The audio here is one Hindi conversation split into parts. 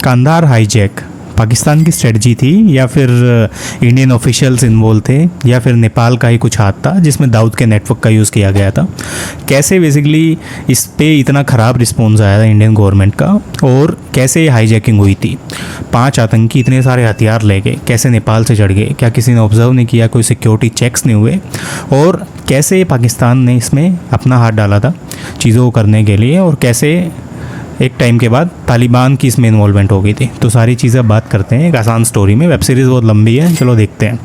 कंधार हाईजैक पाकिस्तान की स्ट्रेटजी थी या फिर इंडियन ऑफिशियल्स इन्वॉल्व थे या फिर नेपाल का ही कुछ हाथ था जिसमें दाऊद के नेटवर्क का यूज़ किया गया था? कैसे बेसिकली इस पे इतना ख़राब रिस्पॉन्स आया था इंडियन गवर्नमेंट का, और कैसे ये हाईजैकिंग हुई थी? 5 आतंकी इतने सारे हथियार ले गए, कैसे नेपाल से चढ़ गए? क्या किसी ने ऑब्जर्व नहीं किया? कोई सिक्योरिटी चेक्स नहीं हुए? और कैसे पाकिस्तान ने इसमें अपना हाथ डाला था चीज़ों को करने के लिए, और कैसे एक टाइम के बाद तालिबान की इसमें इन्वॉल्वमेंट हो गई थी? तो सारी चीज़ें अब बात करते हैं एक आसान स्टोरी में। वेब सीरीज़ बहुत लंबी है, चलो देखते हैं,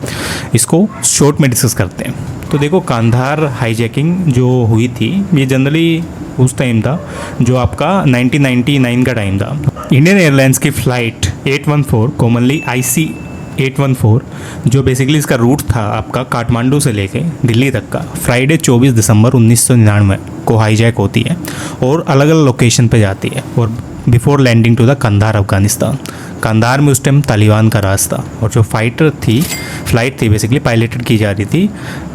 इसको शॉर्ट में डिस्कस करते हैं। तो देखो, कांधार हाईजैकिंग जो हुई थी ये जनरली उस टाइम था जो आपका 1999 का टाइम था। इंडियन एयरलाइंस की फ़्लाइट 814 कॉमनली IC 814 जो बेसिकली इसका रूट था आपका काठमांडू से लेके दिल्ली तक का, फ्राइडे 24 दिसंबर 1999 को हाईजैक होती है और अलग अलग लोकेशन पे जाती है, और before landing to the Kandahar Afghanistan. Kandahar में उस टाइम तालिबान का राज था, और जो फ्लाइट थी बेसिकली पायलटेड की जा रही थी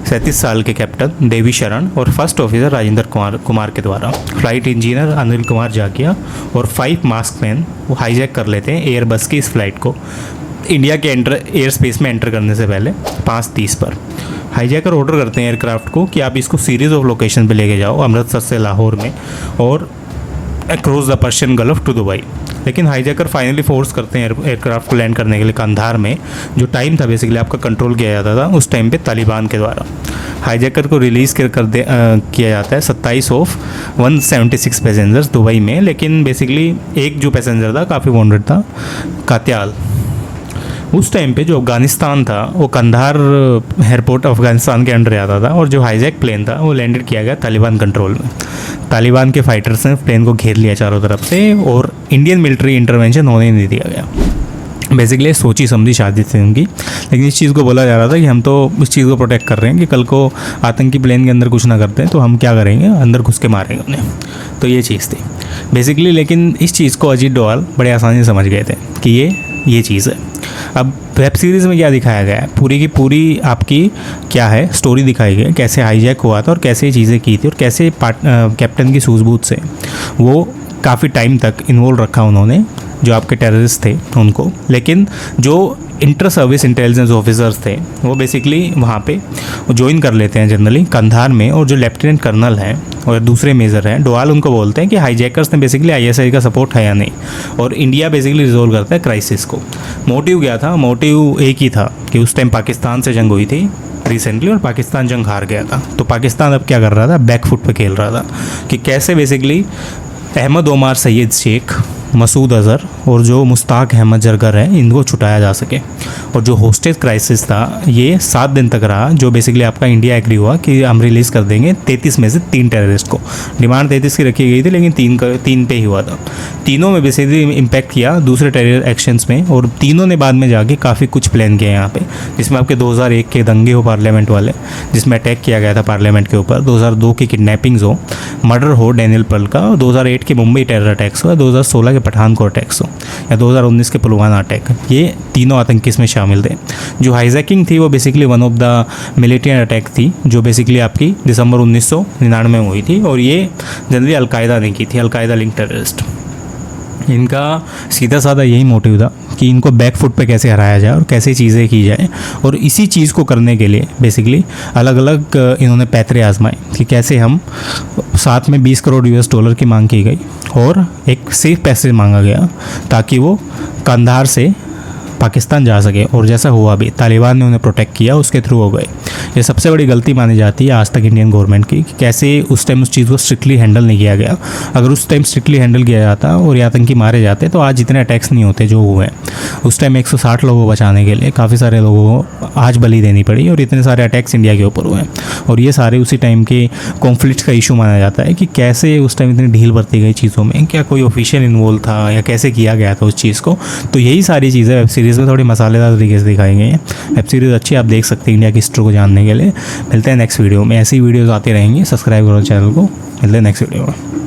37 साल के कैप्टन देवी शरण और फर्स्ट ऑफिसर राजेंद्र कुमार के द्वारा। फ्लाइट इंजीनियर अनिल कुमार जाकिया और 5 मास्कमैन वो हाईजैक कर लेते हैं एयरबस की इस फ्लाइट को इंडिया के एयर स्पेस में एंटर करने से पहले 5:30 पर। हाईजैकर ऑर्डर करते हैं एयरक्राफ्ट को कि आप इसको सीरीज़ ऑफ लोकेशन पे लेके जाओ अमृतसर से लाहौर में और across the Persian Gulf to Dubai. लेकिन हाईजैकर फाइनली फोर्स करते हैं एयरक्राफ्ट को लैंड करने के लिए कंधार में। जो टाइम था बेसिकली आपका कंट्रोल किया जाता था उस टाइम पे तालिबान के द्वारा। हाईजैकर को रिलीज़ किया जाता है 27 ऑफ 176 पैसेंजर्स दुबई में। लेकिन बेसिकली एक जो पैसेंजर था काफ़ी वॉन्टेड था, कात्याल। उस टाइम पे जो अफ़गानिस्तान था वो कंधार एयरपोर्ट अफ़गानिस्तान के अंडर आता था, और जो हाईजैक प्लेन था वो लैंडेड किया गया तालिबान कंट्रोल में। तालिबान के फाइटर्स ने प्लेन को घेर लिया चारों तरफ से, और इंडियन मिलिट्री इंटरवेंशन होने नहीं दिया गया। बेसिकली सोची समझी शादी थी उनकी, लेकिन इस चीज़ को बोला जा रहा था कि हम तो इस चीज़ को प्रोटेक्ट कर रहे हैं कि कल को आतंकी प्लेन के अंदर कुछ ना करते हैं तो हम क्या करेंगे, अंदर घुस के मारेंगे उन्हें। तो ये चीज़ थी बेसिकली। लेकिन इस चीज़ को अजीत डोभाल बड़े आसानी से समझ गए थे कि ये चीज़ है। अब वेब सीरीज़ में क्या दिखाया गया है, पूरी की पूरी आपकी क्या है स्टोरी दिखाई गई, कैसे हाईजैक हुआ था और कैसे चीज़ें की थी, और कैसे कैप्टन की सूझबूझ से वो काफ़ी टाइम तक इन्वॉल्व रखा उन्होंने जो आपके टेररिस्ट थे उनको। लेकिन जो इंटर सर्विस इंटेलिजेंस ऑफिसर्स थे वो बेसिकली वहाँ पे ज्वाइन कर लेते हैं जनरली कंधार में, और जो लेफ्टिनेंट कर्नल हैं और दूसरे मेजर हैं डोभाल उनको बोलते हैं कि हाईजैकर्स ने बेसिकली ISI का सपोर्ट है या नहीं, और इंडिया बेसिकली रिजोल्व करता है क्राइसिस को। मोटिव क्या था? मोटिव एक ही था कि उस टाइम पाकिस्तान से जंग हुई थी रिसेंटली और पाकिस्तान जंग हार गया था। तो पाकिस्तान अब क्या कर रहा था, बैकफुट पे खेल रहा था कि कैसे बेसिकली अहमद ओमार सैयद शेख, मसूद अज़हर और जो मुश्ताक अहमद जरगर है इनको छुटाया जा सके। और जो होस्टेज क्राइसिस था ये 7 दिन तक रहा, जो बेसिकली आपका इंडिया एग्री हुआ कि हम रिलीज़ कर देंगे 33 में से 3 टेररिस्ट को। डिमांड 33 की रखी गई थी लेकिन 3 पे ही हुआ था। तीनों में बेसिकली इम्पैक्ट किया दूसरे टेरर एक्शंस में, और तीनों ने बाद में जाके काफ़ी कुछ प्लान किया यहाँ पे, जिसमें आपके 2001 के दंगे हो पार्लियामेंट वाले जिसमें अटैक किया गया था पार्लियामेंट के ऊपर, 2002 की किडनैपिंग्स हो, मर्डर हो डैनियल पर्ल का, 2008 के मुंबई टेरर अटैक्स हो, 2016 के पठानकोट अटैक्स हो, या 2019 के पुलवामा अटैक। ये तीनों आतंकी इसमें शामिल थे। जो हाईजैकिंग थी वो basically one of the militant attack थी जो बेसिकली आपकी दिसंबर 1999 में हुई थी, और ये जनरली अलकायदा ने की थी, अलकायदा लिंक टेररिस्ट। इनका सीधा साधा यही मोटिव था कि इनको बैकफुट पे कैसे हराया जाए और कैसे चीज़ें की जाए, और इसी चीज़ को करने के लिए बेसिकली अलग अलग इन्होंने पैतरे आजमाए कि कैसे हम साथ में $20 करोड़ की मांग की गई, और एक सेफ पैसेज मांगा गया ताकि वो कंधार से पाकिस्तान जा सके, और जैसा हुआ भी तालिबान ने उन्हें प्रोटेक्ट किया, उसके थ्रू हो गए। ये सबसे बड़ी गलती मानी जाती है आज तक इंडियन गवर्नमेंट की कि कैसे उस टाइम उस चीज़ को स्ट्रिक्टली हैंडल नहीं किया गया। अगर उस टाइम स्ट्रिक्टली हैंडल किया जाता और ये आतंकी मारे जाते तो आज इतने अटैक्स नहीं होते जो हुए। उस टाइम 160 लोगों को बचाने के लिए काफ़ी सारे लोगों को आज बलि देनी पड़ी, और इतने सारे अटैक्स इंडिया के ऊपर हुए, और ये सारे उसी टाइम के कॉन्फ्लिक्ट का इशू माना जाता है कि कैसे उस टाइम इतनी ढील बरती गई चीज़ों में, क्या कोई ऑफिशियल इन्वॉल्व था या कैसे किया गया था उस चीज़ को। तो यही सारी चीज़ें वेब सीरीज़ में थोड़ी मसालेदार तरीके से दिखाई गई हैं। वेब सीरीज़ अच्छी, आप देख सकते हैं इंडिया की हिस्ट्री को जानने के लिए। मिलते हैं नेक्स्ट वीडियो में, ऐसी वीडियोज़ आती रहेंगी। सब्सक्राइब करो चैनल को, मिलते हैं नेक्स्ट वीडियो में।